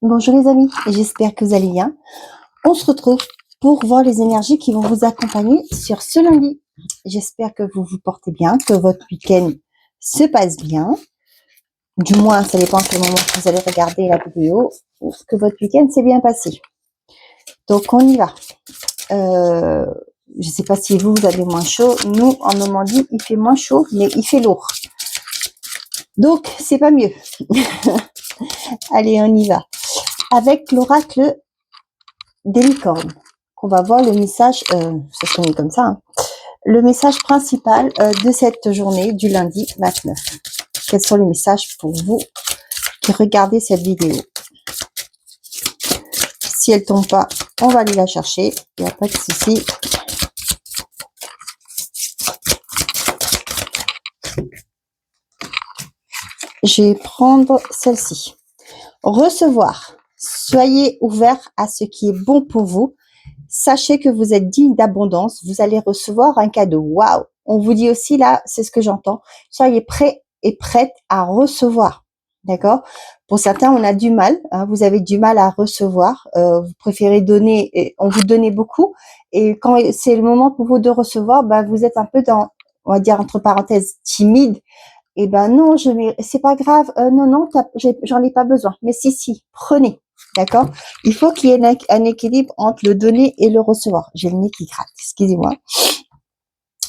Bonjour les amis, j'espère que vous allez bien. On se retrouve pour voir les énergies qui vont vous accompagner sur ce lundi. J'espère que vous vous portez bien, que votre week-end se passe bien. Du moins, ça dépend à quel moment vous allez regarder la vidéo, ou que votre week-end s'est bien passé. Donc on y va. Je ne sais pas si vous avez moins chaud. Nous, en Normandie, il fait moins chaud, mais il fait lourd. Donc, c'est pas mieux. Allez, on y va. Avec l'oracle des licornes, qu'on va voir le message, ça se finit comme ça, hein, le message principal de cette journée du lundi 29. Quels sont les messages pour vous qui regardez cette vidéo? Si elle tombe pas, on va aller la chercher, il n'y a pas de souci. Je vais prendre celle-ci. Recevoir. Soyez ouvert à ce qui est bon pour vous. Sachez que vous êtes digne d'abondance. Vous allez recevoir un cadeau. Waouh! On vous dit aussi là, c'est ce que j'entends. Soyez prêts et prête à recevoir. D'accord? Pour certains, on a du mal. Hein, vous avez du mal à recevoir. Vous préférez donner. Et on vous donne beaucoup. Et quand c'est le moment pour vous de recevoir, bah, vous êtes un peu dans, on va dire entre parenthèses, timide. Et ben non, c'est pas grave. Non, j'en ai pas besoin. Mais si, prenez. D'accord? Il faut qu'il y ait un équilibre entre le donner et le recevoir. J'ai le nez qui gratte, excusez-moi.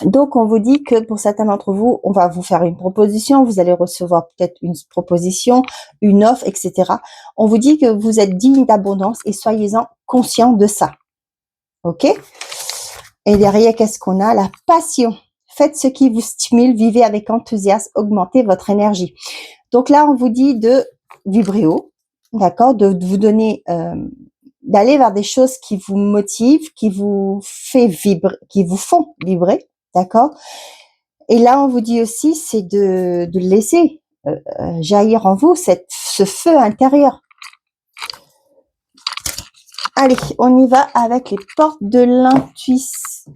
Donc, on vous dit que pour certains d'entre vous, on va vous faire une proposition. Vous allez recevoir peut-être une proposition, une offre, etc. On vous dit que vous êtes digne d'abondance et soyez-en conscient de ça. OK? Et derrière, qu'est-ce qu'on a? La passion. Faites ce qui vous stimule, vivez avec enthousiasme, augmentez votre énergie. Donc là, on vous dit de vibrer haut, d'accord, de vous donner, d'aller vers des choses qui vous motivent, qui vous font vibrer, d'accord. Et là, on vous dit aussi, c'est de laisser jaillir en vous ce feu intérieur. Allez, on y va avec les portes de l'intuition.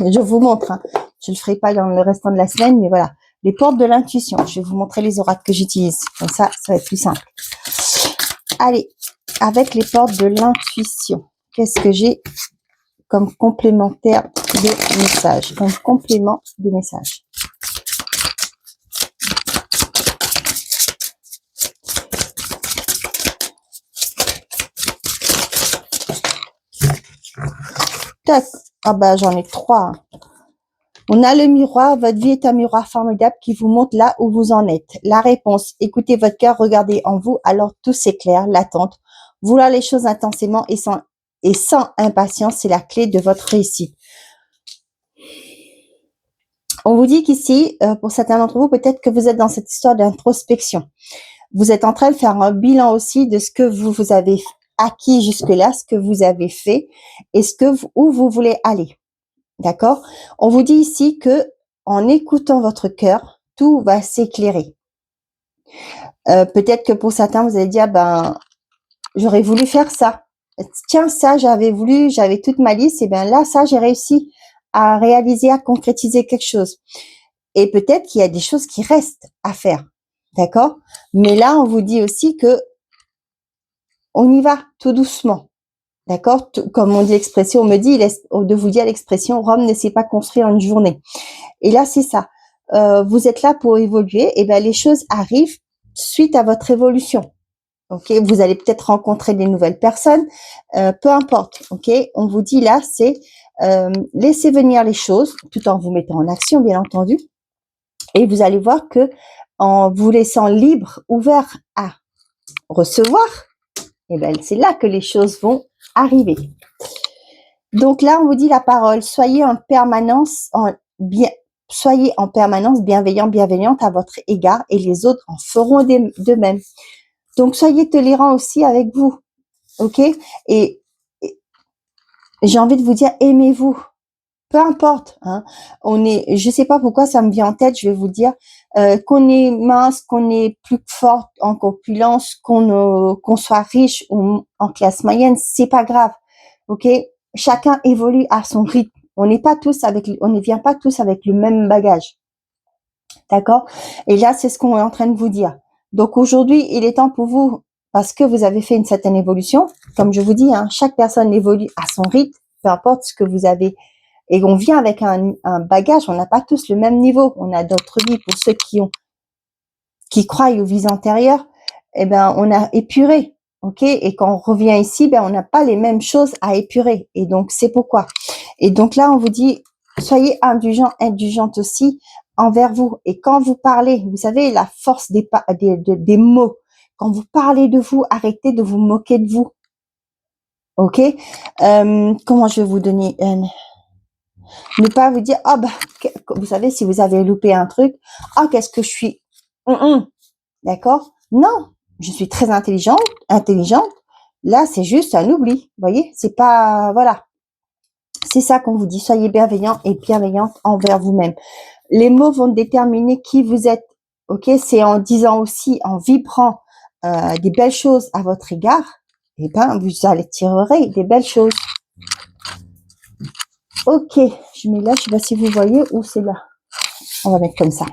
Je vous montre, hein. Je ne le ferai pas dans le restant de la semaine, mais voilà. Les portes de l'intuition. Je vais vous montrer les oracles que j'utilise. Comme ça va être plus simple. Allez, avec les portes de l'intuition. Qu'est-ce que j'ai comme complémentaire de message? Comme complément de message. Tac. Ah bah j'en ai 3. On a le miroir, votre vie est un miroir formidable qui vous montre là où vous en êtes. La réponse, écoutez votre cœur, regardez en vous, alors tout s'éclaire, l'attente. Vouloir les choses intensément et sans impatience, c'est la clé de votre réussite. On vous dit qu'ici, pour certains d'entre vous, peut-être que vous êtes dans cette histoire d'introspection. Vous êtes en train de faire un bilan aussi de ce que vous avez acquis jusque-là, ce que vous avez fait et où vous voulez aller. D'accord? On vous dit ici que en écoutant votre cœur, tout va s'éclairer. Peut-être que pour certains, vous allez dire, ben, j'aurais voulu faire ça. Tiens, ça, j'avais toute ma liste, et bien là, ça, j'ai réussi à réaliser, à concrétiser quelque chose. Et peut-être qu'il y a des choses qui restent à faire. D'accord? Mais là, on vous dit aussi que on y va tout doucement. D'accord? Comme on dit l'expression, on me dit de vous dire l'expression, Rome ne s'est pas construit en une journée. Et là, c'est ça. Vous êtes là pour évoluer, et bien les choses arrivent suite à votre évolution. Ok, vous allez peut-être rencontrer des nouvelles personnes, peu importe. Ok, on vous dit là, c'est laissez venir les choses, tout en vous mettant en action, bien entendu. Et vous allez voir que en vous laissant libre, ouvert à recevoir, et ben c'est là que les choses vont arriver. Donc là, on vous dit la parole. Soyez en permanence bienveillante à votre égard et les autres en feront de même. Donc, soyez tolérants aussi avec vous. OK? Et j'ai envie de vous dire, aimez-vous. Peu importe. Hein. Je sais pas pourquoi ça me vient en tête, je vais vous dire, qu'on est mince, qu'on est plus forte en corpulence, qu'on soit riche ou en classe moyenne, c'est pas grave. OK? Chacun évolue à son rythme. On ne vient pas tous avec le même bagage. D'accord? Et là, c'est ce qu'on est en train de vous dire. Donc aujourd'hui, il est temps pour vous, parce que vous avez fait une certaine évolution, comme je vous dis, hein, chaque personne évolue à son rythme, peu importe ce que vous avez. Et on vient avec un bagage, on n'a pas tous le même niveau. On a d'autres vies. Pour ceux qui croient aux vies antérieures, eh ben, on a épuré. OK? Et quand on revient ici, ben, on n'a pas les mêmes choses à épurer. Et donc, c'est pourquoi. Et donc là, on vous dit, soyez indulgents, indulgentes aussi envers vous. Et quand vous parlez, vous savez, la force des mots. Quand vous parlez de vous, arrêtez de vous moquer de vous. OK? Comment je vais vous donner ne pas vous dire, oh bah, vous savez, si vous avez loupé un truc, oh, qu'est-ce que je suis, d'accord? Non, je suis très intelligente. Là, c'est juste un oubli, vous voyez? C'est pas, voilà. C'est ça qu'on vous dit, soyez bienveillant et bienveillante envers vous-même. Les mots vont déterminer qui vous êtes, ok? C'est en disant aussi, en vibrant des belles choses à votre égard, eh ben, vous allez tirer des belles choses. Ok, je mets là, je sais pas si vous voyez où c'est là. On va mettre comme ça.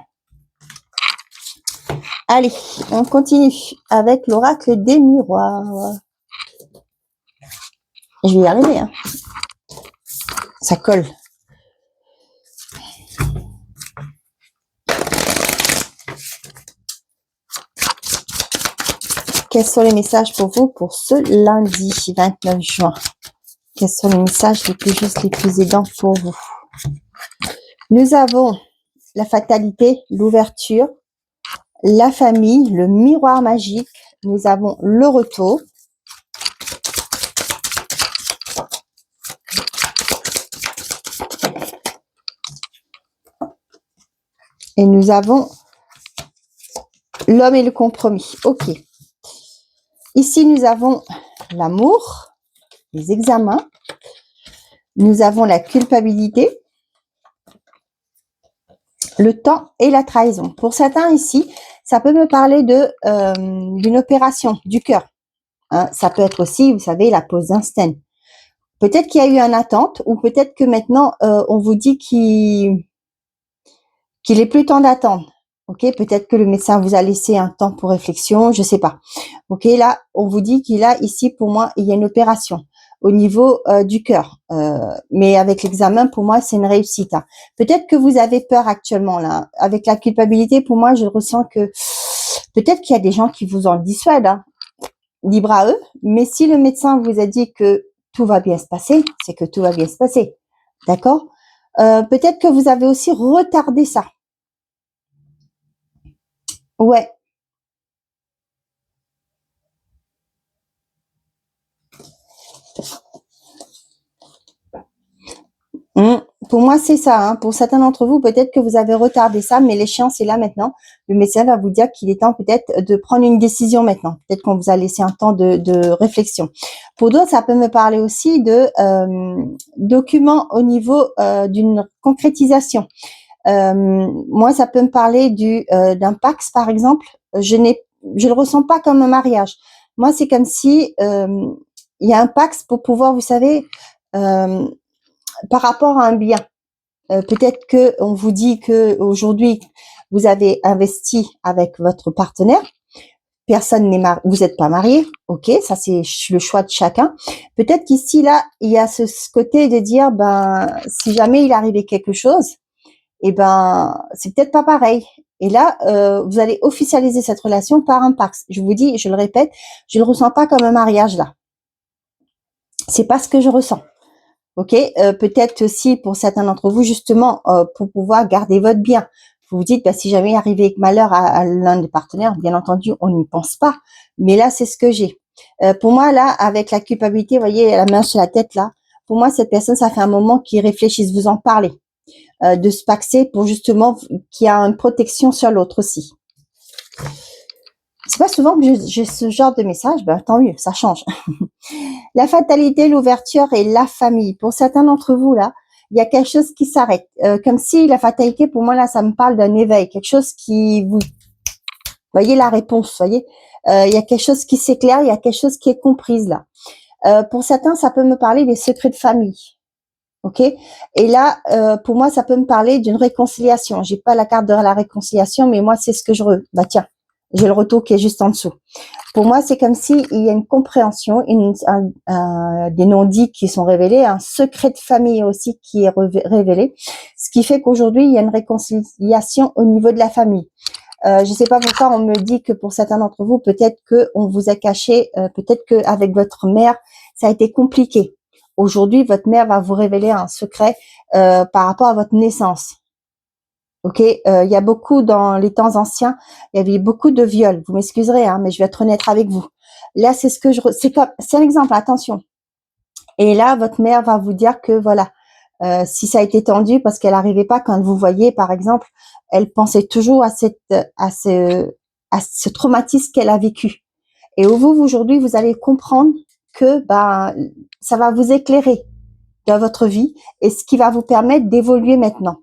Allez, on continue avec l'oracle des miroirs. Je vais y arriver, hein. Ça colle. Quels sont les messages pour vous pour ce lundi 29 juin? Quels sont les messages les plus justes, les plus aidants pour vous? Nous avons la fatalité, l'ouverture, la famille, le miroir magique. Nous avons le retour. Et nous avons l'homme et le compromis. Ok. Ici, nous avons l'amour, les examens. Nous avons la culpabilité, le temps et la trahison. Pour certains ici, ça peut me parler d'une opération du cœur. Hein, ça peut être aussi, vous savez, la pose d'un stent. Peut-être qu'il y a eu une attente ou peut-être que maintenant, on vous dit qu'il est plus temps d'attendre. Ok, peut-être que le médecin vous a laissé un temps pour réflexion, je sais pas. Ok, là, on vous dit qu'il a ici, pour moi, il y a une opération au niveau du cœur. Mais avec l'examen, pour moi, c'est une réussite. Hein. Peut-être que vous avez peur actuellement là. Avec la culpabilité, pour moi, je ressens que peut-être qu'il y a des gens qui vous en dissuadent. Hein. Libre à eux. Mais si le médecin vous a dit que tout va bien se passer, c'est que tout va bien se passer. D'accord? Peut-être que vous avez aussi retardé ça. Ouais. Pour moi, c'est ça. Hein. Pour certains d'entre vous, peut-être que vous avez retardé ça, mais l'échéance est là maintenant. Le médecin va vous dire qu'il est temps peut-être de prendre une décision maintenant. Peut-être qu'on vous a laissé un temps de réflexion. Pour d'autres, ça peut me parler aussi de documents au niveau d'une concrétisation. Moi, ça peut me parler d'un Pax, par exemple. Je le ressens pas comme un mariage. Moi, c'est comme si il y a un Pax pour pouvoir, vous savez, par rapport à un bien. Peut-être que on vous dit que aujourd'hui vous avez investi avec votre partenaire. Personne n'est marié, vous n'êtes pas marié, ok, ça c'est le choix de chacun. Peut-être qu'ici là, il y a ce côté de dire ben si jamais il arrivait quelque chose, et ben c'est peut-être pas pareil. Et là, vous allez officialiser cette relation par un Pax. Je vous dis, je le répète, je le ressens pas comme un mariage là. C'est pas ce que je ressens. Ok, peut-être aussi pour certains d'entre vous justement pour pouvoir garder votre bien. Vous vous dites bah, si jamais il arrivait malheur à l'un des partenaires, bien entendu on n'y pense pas. Mais là c'est ce que j'ai. Pour moi là avec la culpabilité, vous voyez la main sur la tête là. Pour moi cette personne ça fait un moment qu'il réfléchisse, vous en parlez, de se paxer pour justement qu'il y a une protection sur l'autre aussi. C'est pas souvent que j'ai ce genre de message, ben tant mieux, ça change. La fatalité, l'ouverture et la famille. Pour certains d'entre vous, là, il y a quelque chose qui s'arrête. Comme si la fatalité, pour moi, là, ça me parle d'un éveil. Quelque chose qui vous... voyez la réponse, voyez. Il y a quelque chose qui s'éclaire, il y a quelque chose qui est comprise, là. Pour certains, ça peut me parler des secrets de famille. Ok. Et là, pour moi, ça peut me parler d'une réconciliation. J'ai pas la carte de la réconciliation, mais moi, c'est ce que je bah tiens, J'ai le retour qui est juste en dessous. Pour moi, c'est comme si il y a une compréhension, des non-dits qui sont révélés, un secret de famille aussi qui est révélé, ce qui fait qu'aujourd'hui, il y a une réconciliation au niveau de la famille. Je ne sais pas pourquoi on me dit que pour certains d'entre vous, peut-être que on vous a caché, peut-être qu'avec votre mère, ça a été compliqué. Aujourd'hui, votre mère va vous révéler un secret par rapport à votre naissance. Ok, il y a beaucoup dans les temps anciens, il y avait beaucoup de viols. Vous m'excuserez, hein, mais je vais être honnête avec vous. Là, c'est ce que c'est un exemple. Attention. Et là, votre mère va vous dire que voilà, si ça a été tendu parce qu'elle n'arrivait pas quand vous voyez, par exemple, elle pensait toujours à ce traumatisme qu'elle a vécu. Et vous, aujourd'hui, vous allez comprendre que ça va vous éclairer dans votre vie et ce qui va vous permettre d'évoluer maintenant.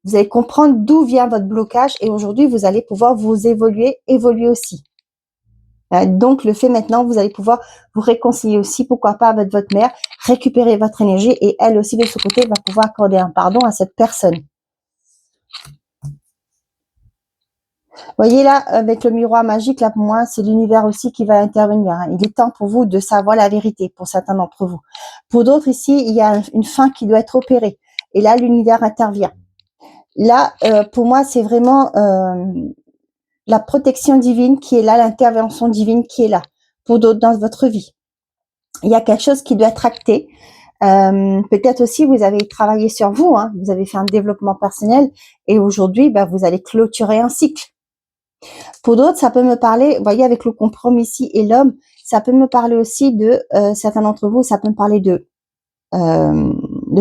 Vous allez comprendre d'où vient votre blocage et aujourd'hui, vous allez pouvoir vous évoluer aussi. Donc, le fait maintenant, vous allez pouvoir vous réconcilier aussi, pourquoi pas avec votre mère, récupérer votre énergie et elle aussi, de ce côté, va pouvoir accorder un pardon à cette personne. Vous voyez là, avec le miroir magique, là pour moi, c'est l'univers aussi qui va intervenir. Il est temps pour vous de savoir la vérité, pour certains d'entre vous. Pour d'autres ici, il y a une fin qui doit être opérée. Et là, l'univers intervient. Là, pour moi, c'est vraiment la protection divine qui est là, l'intervention divine qui est là. Pour d'autres, dans votre vie. Il y a quelque chose qui doit être acté. Peut-être aussi, vous avez travaillé sur vous. Hein, vous avez fait un développement personnel. Et aujourd'hui, vous allez clôturer un cycle. Pour d'autres, ça peut me parler, vous voyez, avec le compromis ici et l'homme, ça peut me parler aussi de, certains d'entre vous, ça peut me parler de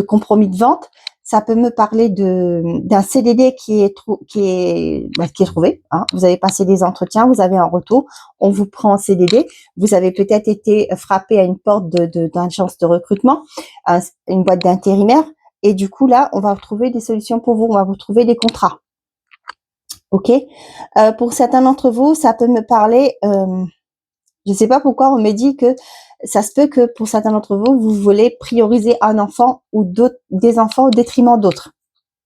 compromis de vente, ça peut me parler d'un CDD qui est trouvé. Hein. Vous avez passé des entretiens, vous avez un retour, on vous prend en CDD, vous avez peut-être été frappé à une porte d'agence de recrutement, une boîte d'intérimaire, et du coup là, on va trouver des solutions pour vous, on va vous trouver des contrats. Ok, pour certains d'entre vous, ça peut me parler. Je ne sais pas pourquoi on me dit que ça se peut que pour certains d'entre vous, vous voulez prioriser un enfant ou des enfants au détriment d'autres.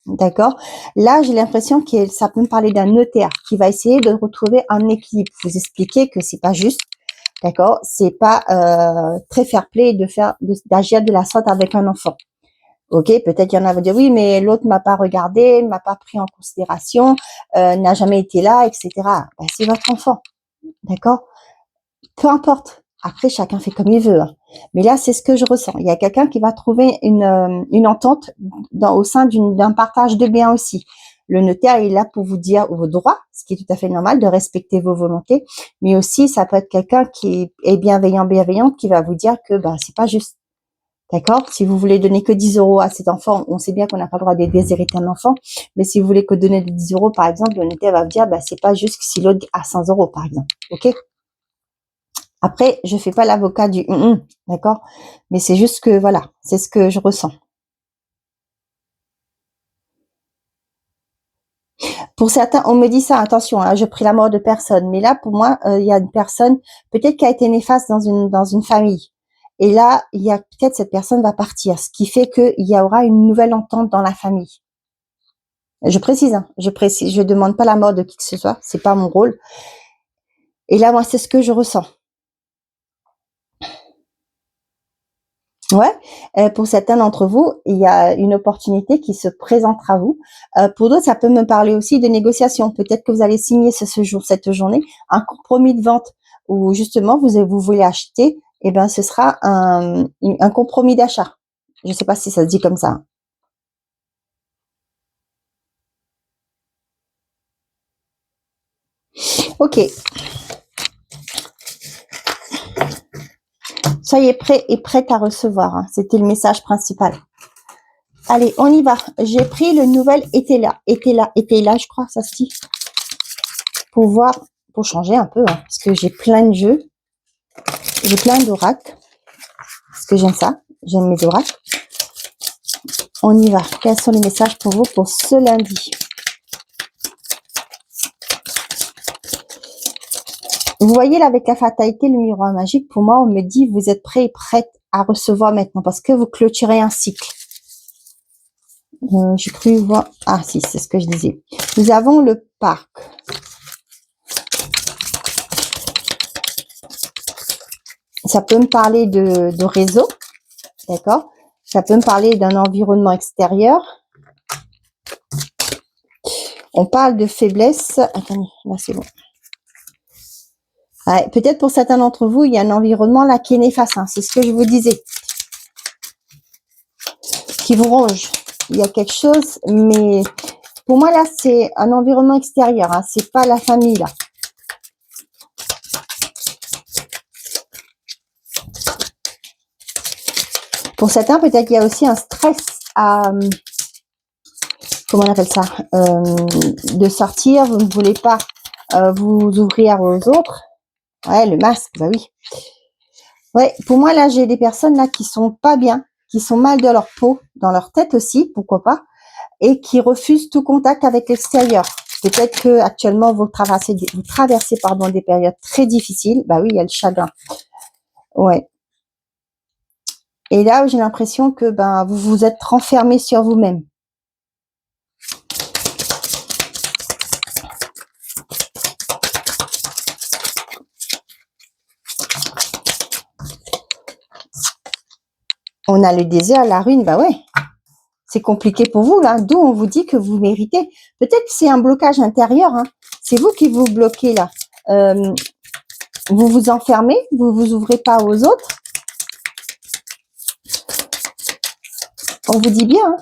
D'accord. Là, j'ai l'impression que ça peut me parler d'un notaire qui va essayer de retrouver un équilibre. Vous expliquer que c'est pas juste. D'accord. C'est pas très fair-play d'agir de la sorte avec un enfant. Ok, peut-être qu'il y en a qui vont dire oui, mais l'autre m'a pas regardé, m'a pas pris en considération, n'a jamais été là, etc. C'est votre enfant, d'accord. Peu importe. Après, chacun fait comme il veut. Hein. Mais là, c'est ce que je ressens. Il y a quelqu'un qui va trouver une entente au sein d'un partage de biens aussi. Le notaire est là pour vous dire vos droits, ce qui est tout à fait normal, de respecter vos volontés. Mais aussi, ça peut être quelqu'un qui est bienveillante, qui va vous dire que c'est pas juste. D'accord. Si vous voulez donner que 10 € à cet enfant, on sait bien qu'on n'a pas le droit de déshériter un enfant. Mais si vous voulez que donner 10 €, par exemple, le notaire va vous dire, c'est pas juste si l'autre a 100 €, par exemple. Ok. Après, je fais pas l'avocat du d'accord. Mais c'est juste que voilà, c'est ce que je ressens. Pour certains, on me dit ça, attention, hein, je prie la mort de personne. Mais là, pour moi, il y a une personne peut-être qui a été néfaste dans une famille. Et là, il y a peut-être cette personne va partir, ce qui fait qu'il y aura une nouvelle entente dans la famille. Je précise, hein, je demande pas la mort de qui que ce soit, c'est pas mon rôle. Et là, moi, c'est ce que je ressens. Ouais, pour certains d'entre vous, il y a une opportunité qui se présentera à vous. Pour d'autres, ça peut me parler aussi de négociation. Peut-être que vous allez signer cette journée un compromis de vente où justement vous voulez acheter. Ce sera un compromis d'achat. Je ne sais pas si ça se dit comme ça. Ok. Soyez prêts et prêtes à recevoir. Hein. C'était le message principal. Allez, on y va. J'ai pris le nouvel était là, je crois, ça se dit. Pour changer un peu, hein, parce que j'ai plein de jeux. J'ai plein d'oracles. Parce que j'aime ça. J'aime mes oracles. On y va. Quels sont les messages pour vous pour ce lundi? Vous voyez là avec la fatalité, le miroir magique, pour moi, on me dit vous êtes prêts et prêtes à recevoir maintenant parce que vous clôturez un cycle. J'ai cru voir... Ah si, c'est ce que je disais. Nous avons le parc. Ça peut me parler de réseau, d'accord? Ça peut me parler d'un environnement extérieur. On parle de faiblesse. Attendez, là c'est bon. Ouais, peut-être pour certains d'entre vous, il y a un environnement là qui est néfaste. Hein, c'est ce que je vous disais. Qui vous ronge. Il y a quelque chose, mais pour moi là, c'est un environnement extérieur. Hein, c'est pas la famille là. Pour certains, peut-être qu'il y a aussi un stress à, comment on appelle ça, de sortir. Vous ne voulez pas vous ouvrir aux autres. Ouais, le masque, bah oui. Ouais, pour moi là, j'ai des personnes là qui sont pas bien, qui sont mal de leur peau, dans leur tête aussi, pourquoi pas, et qui refusent tout contact avec l'extérieur. Peut-être que actuellement vous traversez des périodes très difficiles. Bah oui, il y a le chagrin. Ouais. Et là, j'ai l'impression que ben vous vous êtes renfermé sur vous-même. On a le désert, la ruine, bah ouais. C'est compliqué pour vous, là. D'où on vous dit que vous méritez. Peut-être que c'est un blocage intérieur. Hein. C'est vous qui vous bloquez, là. Vous vous enfermez, vous vous ouvrez pas aux autres. On vous dit bien, hein.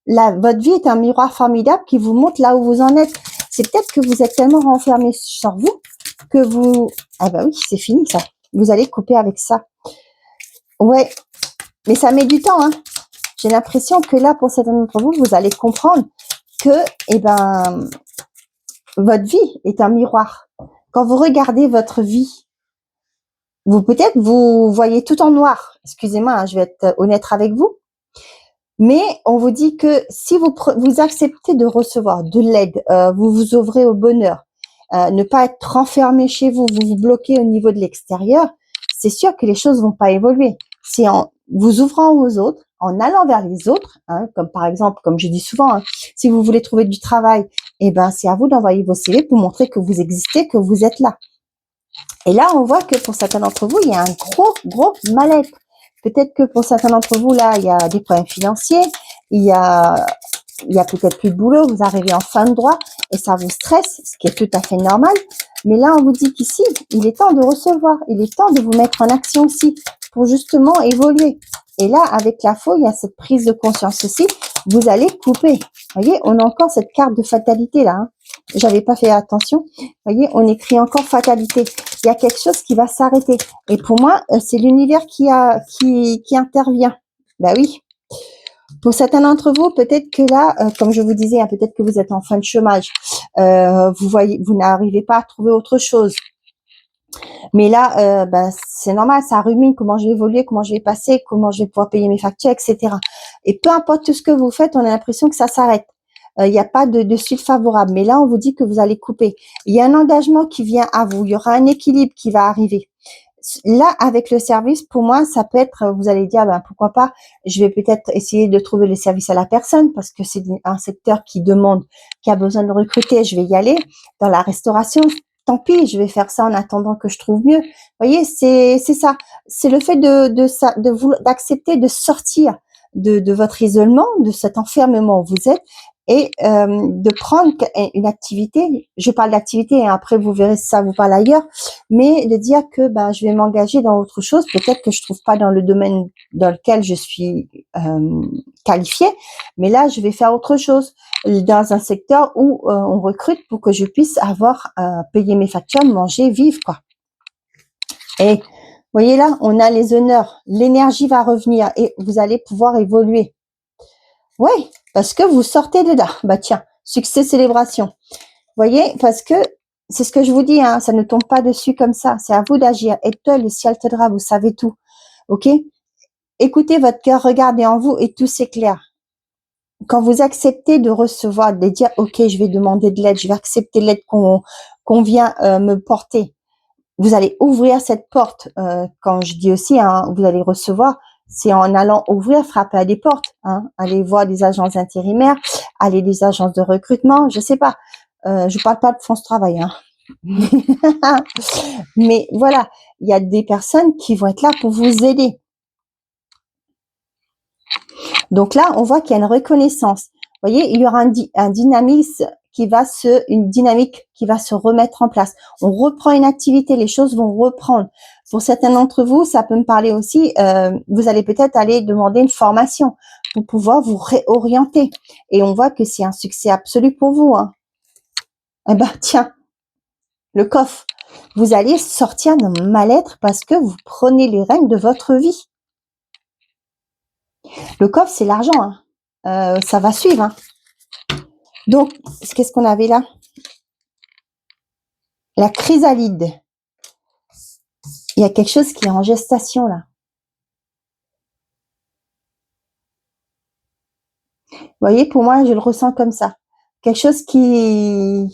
Là, votre vie est un miroir formidable qui vous montre là où vous en êtes. C'est peut-être que vous êtes tellement renfermé sur vous que vous... Ah bah oui, c'est fini, ça. Vous allez couper avec ça. Ouais, mais ça met du temps, hein. J'ai l'impression que là, pour certains d'entre vous, vous allez comprendre que, eh ben, votre vie est un miroir. Quand vous regardez votre vie, peut-être vous voyez tout en noir. Excusez-moi, hein, je vais être honnête avec vous. Mais on vous dit que si vous acceptez de recevoir de l'aide, vous vous ouvrez au bonheur, ne pas être renfermé chez vous, vous vous bloquez au niveau de l'extérieur, c'est sûr que les choses vont pas évoluer. C'est en vous ouvrant aux autres, en allant vers les autres, hein, comme par exemple, comme je dis souvent, hein, si vous voulez trouver du travail, eh ben c'est à vous d'envoyer vos CV pour montrer que vous existez, que vous êtes là. Et là, on voit que pour certains d'entre vous, il y a un gros mal-être. Peut-être que pour certains d'entre vous, là, il y a des problèmes financiers, il y a peut-être plus de boulot, vous arrivez en fin de droit et ça vous stresse, ce qui est tout à fait normal. Mais là, on vous dit qu'ici, il est temps de recevoir, il est temps de vous mettre en action aussi pour justement évoluer. Et là, avec la faux, il y a cette prise de conscience aussi. Vous allez couper. Vous voyez, on a encore cette carte de fatalité là. Hein. J'avais pas fait attention. Vous voyez, on écrit encore fatalité. Il y a quelque chose qui va s'arrêter. Et pour moi, c'est l'univers qui intervient. Bah oui. Pour certains d'entre vous, peut-être que là, comme je vous disais, hein, peut-être que vous êtes en fin de chômage. Vous n'arrivez pas à trouver autre chose. Mais là, c'est normal, ça rumine comment je vais évoluer, comment je vais passer, comment je vais pouvoir payer mes factures, etc. Et peu importe tout ce que vous faites, on a l'impression que ça s'arrête. Il n'y a pas de suite favorable. Mais là, on vous dit que vous allez couper. Il y a un engagement qui vient à vous. Il y aura un équilibre qui va arriver. Là, avec le service, pour moi, ça peut être, vous allez dire, pourquoi pas, je vais peut-être essayer de trouver le service à la personne parce que c'est un secteur qui demande, qui a besoin de recruter, je vais y aller. Dans la restauration, tant pis, je vais faire ça en attendant que je trouve mieux. Vous voyez, c'est ça. C'est le fait d'accepter de sortir de votre isolement, de cet enfermement où vous êtes et de prendre une activité. Je parle d'activité et après vous verrez si ça vous parle ailleurs, mais de dire que je vais m'engager dans autre chose. Peut-être que je trouve pas dans le domaine dans lequel je suis qualifiée, mais là je vais faire autre chose dans un secteur où on recrute pour que je puisse avoir payer mes factures, manger, vivre quoi. Et vous voyez là, on a les honneurs, l'énergie va revenir et vous allez pouvoir évoluer. Oui, parce que vous sortez de là. Bah tiens, succès, célébration. Vous voyez, parce que c'est ce que je vous dis, hein, ça ne tombe pas dessus comme ça. C'est à vous d'agir. Et toi, le ciel t'aidera, vous savez tout. Ok? Écoutez votre cœur, regardez en vous et tout s'éclaire. Quand vous acceptez de recevoir, de dire, ok, je vais demander de l'aide, je vais accepter l'aide qu'on vient me porter. Vous allez ouvrir cette porte. Quand je dis aussi, hein, vous allez recevoir. C'est en allant ouvrir, frapper à des portes, hein, aller voir des agences intérimaires, aller des agences de recrutement, je sais pas. Je parle pas de France Travail, hein. Mais voilà, il y a des personnes qui vont être là pour vous aider. Donc là, on voit qu'il y a une reconnaissance. Vous voyez, il y aura un dynamisme une dynamique qui va se remettre en place. On reprend une activité, les choses vont reprendre. Pour certains d'entre vous, ça peut me parler aussi, vous allez peut-être aller demander une formation pour pouvoir vous réorienter. Et on voit que c'est un succès absolu pour vous. Hein. Eh ben, tiens, le coffre. Vous allez sortir de mal-être parce que vous prenez les rênes de votre vie. Le coffre, c'est l'argent. Hein. Ça va suivre. Hein. Donc, qu'est-ce qu'on avait là? La chrysalide. Il y a quelque chose qui est en gestation là. Vous voyez, pour moi, je le ressens comme ça. Quelque chose qui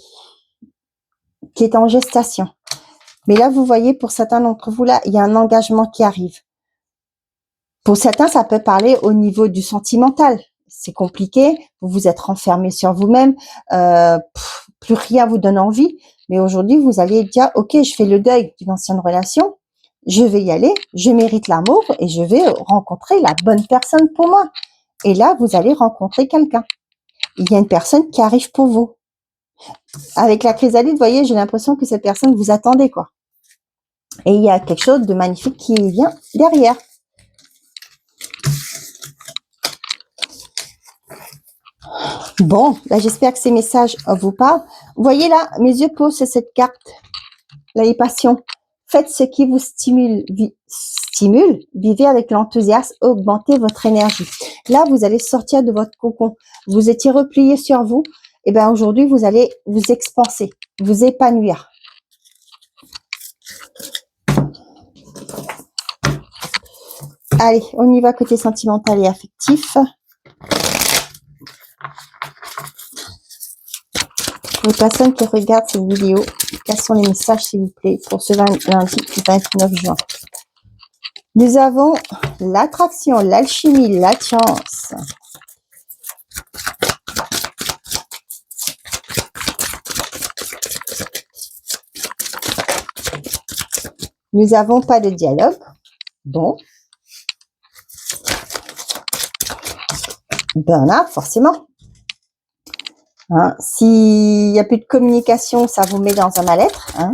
est en gestation. Mais là, vous voyez, pour certains d'entre vous, là, il y a un engagement qui arrive. Pour certains, ça peut parler au niveau du sentimental. C'est compliqué, vous vous êtes renfermé sur vous-même, plus rien vous donne envie. Mais aujourd'hui, vous allez dire, ok, je fais le deuil d'une ancienne relation, je vais y aller, je mérite l'amour et je vais rencontrer la bonne personne pour moi. Et là, vous allez rencontrer quelqu'un. Il y a une personne qui arrive pour vous. Avec la chrysalide, vous voyez, j'ai l'impression que cette personne vous attendait, quoi. Et il y a quelque chose de magnifique qui vient derrière. Bon, là, j'espère que ces messages vous parlent. Vous voyez là, mes yeux posent sur cette carte, la passion. Faites ce qui vous stimule, vivez avec l'enthousiasme, augmentez votre énergie. Là, vous allez sortir de votre cocon. Vous étiez replié sur vous. Et bien aujourd'hui, vous allez vous expanser, vous épanouir. Allez, on y va côté sentimental et affectif. Pour les personnes qui regardent cette vidéo, quels sont les messages, s'il vous plaît, pour ce lundi 29 juin? Nous avons l'attraction, l'alchimie, la chance. Nous n'avons pas de dialogue. Bon. Burn-out, forcément. Hein, s'il n'y a plus de communication, ça vous met dans un mal-être. Hein.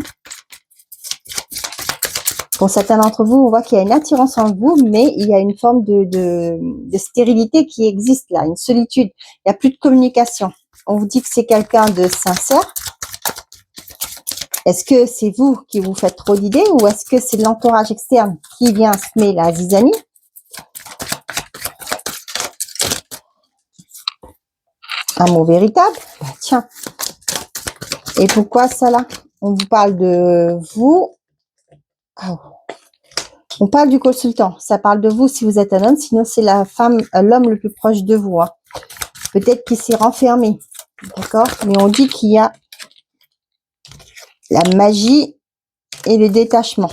Pour certains d'entre vous, on voit qu'il y a une attirance en vous, mais il y a une forme de stérilité qui existe là, une solitude. Il n'y a plus de communication. On vous dit que c'est quelqu'un de sincère. Est-ce que c'est vous qui vous faites trop d'idées ou est-ce que c'est l'entourage externe qui vient semer la zizanie? Un mot véritable? Bah, tiens. Et pourquoi ça là? On vous parle de vous. Oh. On parle du consultant. Ça parle de vous si vous êtes un homme, sinon c'est la femme, l'homme le plus proche de vous. Hein. Peut-être qu'il s'est renfermé. D'accord? Mais on dit qu'il y a la magie et le détachement.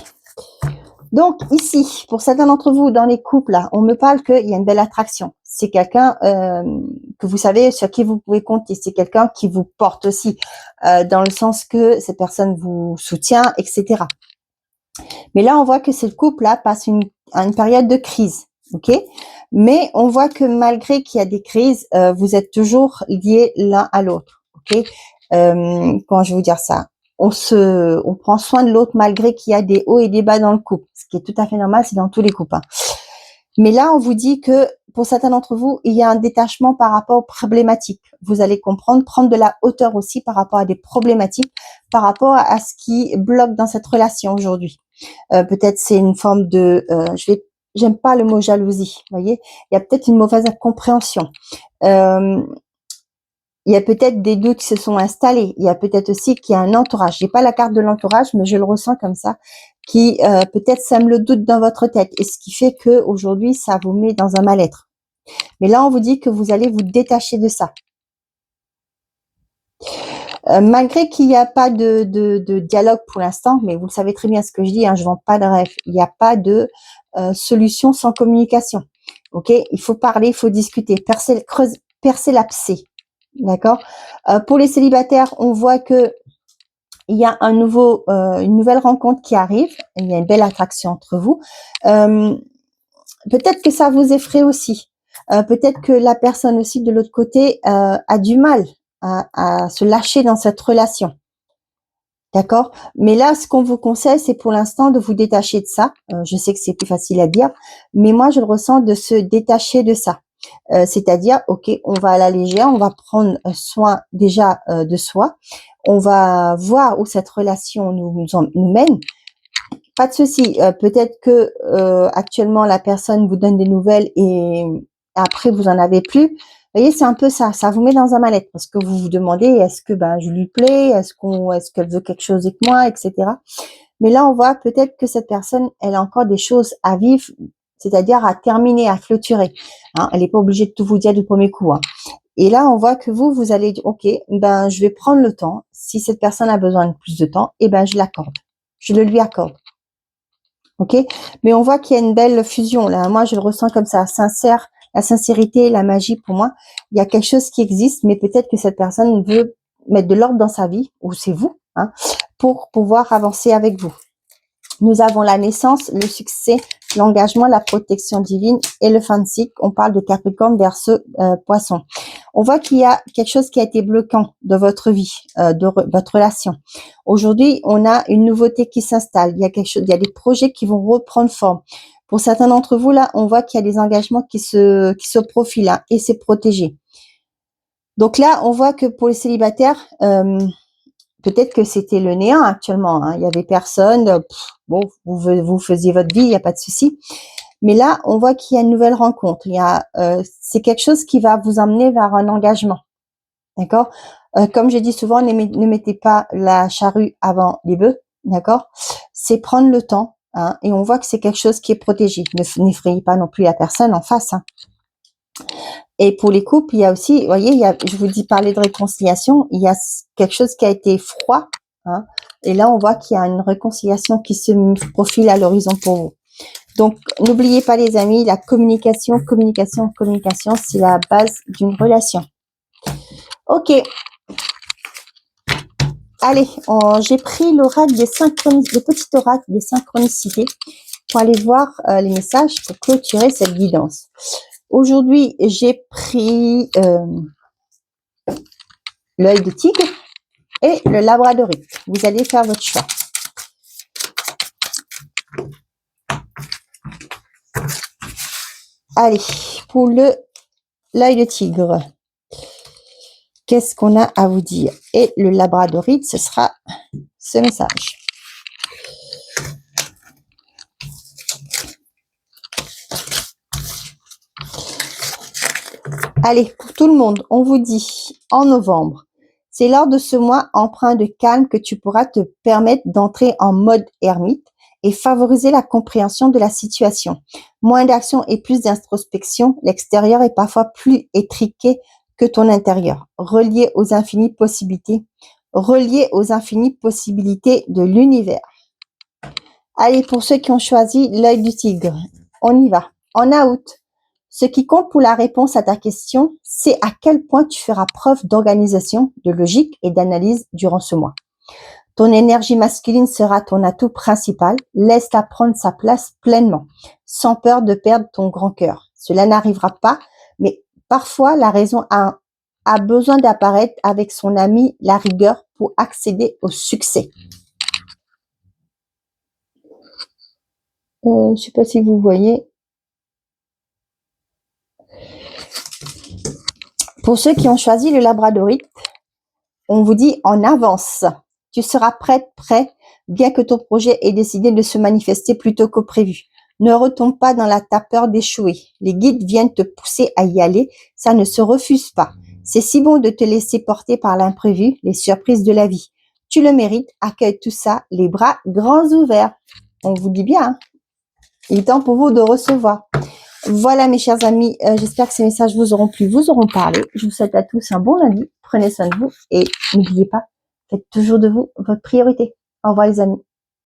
Donc ici, pour certains d'entre vous dans les couples, là, on me parle qu'il y a une belle attraction. C'est quelqu'un que vous savez sur qui vous pouvez compter. C'est quelqu'un qui vous porte aussi, dans le sens que cette personne vous soutient, etc. Mais là, on voit que ce couple-là passe une période de crise, ok? Mais on voit que malgré qu'il y a des crises, vous êtes toujours liés l'un à l'autre, ok? Comment je vais vous dire ça? On prend soin de l'autre malgré qu'il y a des hauts et des bas dans le couple, ce qui est tout à fait normal, c'est dans tous les couples. Hein. Mais là, on vous dit que pour certains d'entre vous, il y a un détachement par rapport aux problématiques. Vous allez comprendre, prendre de la hauteur aussi par rapport à des problématiques, par rapport à ce qui bloque dans cette relation aujourd'hui. Peut-être c'est une forme de, j'aime pas le mot jalousie, vous voyez. Il y a peut-être une mauvaise compréhension. Il y a peut-être des doutes qui se sont installés. Il y a peut-être aussi qu'il y a un entourage. J'ai pas la carte de l'entourage, mais je le ressens comme ça, qui peut-être sème le doute dans votre tête, et ce qui fait que aujourd'hui ça vous met dans un mal-être. Mais là, on vous dit que vous allez vous détacher de ça. Malgré qu'il n'y a pas de dialogue pour l'instant, mais vous le savez très bien ce que je dis, hein, je vends pas de rêve. Il n'y a pas de solution sans communication. Ok, il faut parler, il faut discuter, percer l'abcès. D'accord. Pour les célibataires, on voit que il y a une nouvelle rencontre qui arrive, il y a une belle attraction entre vous. Peut-être que ça vous effraie aussi. Peut-être que la personne aussi de l'autre côté a du mal à se lâcher dans cette relation. D'accord? Mais là, ce qu'on vous conseille, c'est pour l'instant de vous détacher de ça. Je sais que c'est plus facile à dire, mais moi, je le ressens de se détacher de ça. C'est-à-dire, ok, on va à la légère, on va prendre soin déjà de soi, on va voir où cette relation nous mène. Pas de souci. Peut-être que actuellement la personne vous donne des nouvelles et après vous en avez plus. Vous voyez, c'est un peu ça. Ça vous met dans un mal-être parce que vous vous demandez est-ce que je lui plais, est-ce qu'elle veut quelque chose avec moi, etc. Mais là, on voit peut-être que cette personne, elle a encore des choses à vivre, c'est-à-dire à terminer, à clôturer. Hein, elle n'est pas obligée de tout vous dire du premier coup. Hein. Et là, on voit que vous allez dire, ok, je vais prendre le temps. Si cette personne a besoin de plus de temps, je l'accorde. Je le lui accorde. Ok, mais on voit qu'il y a une belle fusion là. Moi, je le ressens comme ça, sincère, la sincérité, la magie. Pour moi, il y a quelque chose qui existe, mais peut-être que cette personne veut mettre de l'ordre dans sa vie, ou c'est vous, hein, pour pouvoir avancer avec vous. Nous avons la naissance, le succès, l'engagement, la protection divine et le fin de cycle. On parle de Capricorne, Verseau, Poisson. On voit qu'il y a quelque chose qui a été bloquant de votre vie, de votre relation. Aujourd'hui, on a une nouveauté qui s'installe. Il y a des projets qui vont reprendre forme. Pour certains d'entre vous, là, on voit qu'il y a des engagements qui se profilent hein, et c'est protégé. Donc là, on voit que pour les célibataires, peut-être que c'était le néant actuellement. Hein. Il y avait personne. Vous faisiez votre vie, il n'y a pas de souci. Mais là, on voit qu'il y a une nouvelle rencontre. C'est quelque chose qui va vous emmener vers un engagement. D'accord? Comme je dis souvent, ne mettez pas la charrue avant les bœufs. D'accord? C'est prendre le temps. Hein, et on voit que c'est quelque chose qui est protégé. N'effrayez pas non plus la personne en face. Hein. Et pour les couples, il y a aussi, vous voyez, je vous dis parler de réconciliation, il y a quelque chose qui a été froid, hein, et là on voit qu'il y a une réconciliation qui se profile à l'horizon pour vous. Donc n'oubliez pas les amis, la communication, c'est la base d'une relation. Ok. Allez, j'ai pris l'oracle des synchronicités, le petit oracle des synchronicités pour aller voir les messages pour clôturer cette guidance. Aujourd'hui, j'ai pris l'œil de tigre et le labradorite. Vous allez faire votre choix. Allez, pour l'œil de tigre, qu'est-ce qu'on a à vous dire? Et le labradorite, ce sera ce message. Allez, pour tout le monde, on vous dit en novembre, c'est lors de ce mois empreint de calme que tu pourras te permettre d'entrer en mode ermite et favoriser la compréhension de la situation. Moins d'action et plus d'introspection, l'extérieur est parfois plus étriqué que ton intérieur, relié aux infinies possibilités de l'univers. Allez, pour ceux qui ont choisi l'œil du tigre, on y va. En août, ce qui compte pour la réponse à ta question, c'est à quel point tu feras preuve d'organisation, de logique et d'analyse durant ce mois. Ton énergie masculine sera ton atout principal. Laisse-la prendre sa place pleinement, sans peur de perdre ton grand cœur. Cela n'arrivera pas, mais parfois la raison a besoin d'apparaître avec son ami la rigueur pour accéder au succès. Je ne sais pas si vous voyez. Pour ceux qui ont choisi le labradorite, on vous dit en avance. Tu seras prêt, bien que ton projet ait décidé de se manifester plus tôt que prévu. Ne retombe pas dans ta peur d'échouer. Les guides viennent te pousser à y aller. Ça ne se refuse pas. C'est si bon de te laisser porter par l'imprévu, les surprises de la vie. Tu le mérites. Accueille tout ça, les bras grands ouverts. On vous dit bien. Hein. Il est temps pour vous de recevoir. Voilà mes chers amis, j'espère que ces messages vous auront plu, vous auront parlé. Je vous souhaite à tous un bon lundi, prenez soin de vous et n'oubliez pas, faites toujours de vous votre priorité. Au revoir les amis.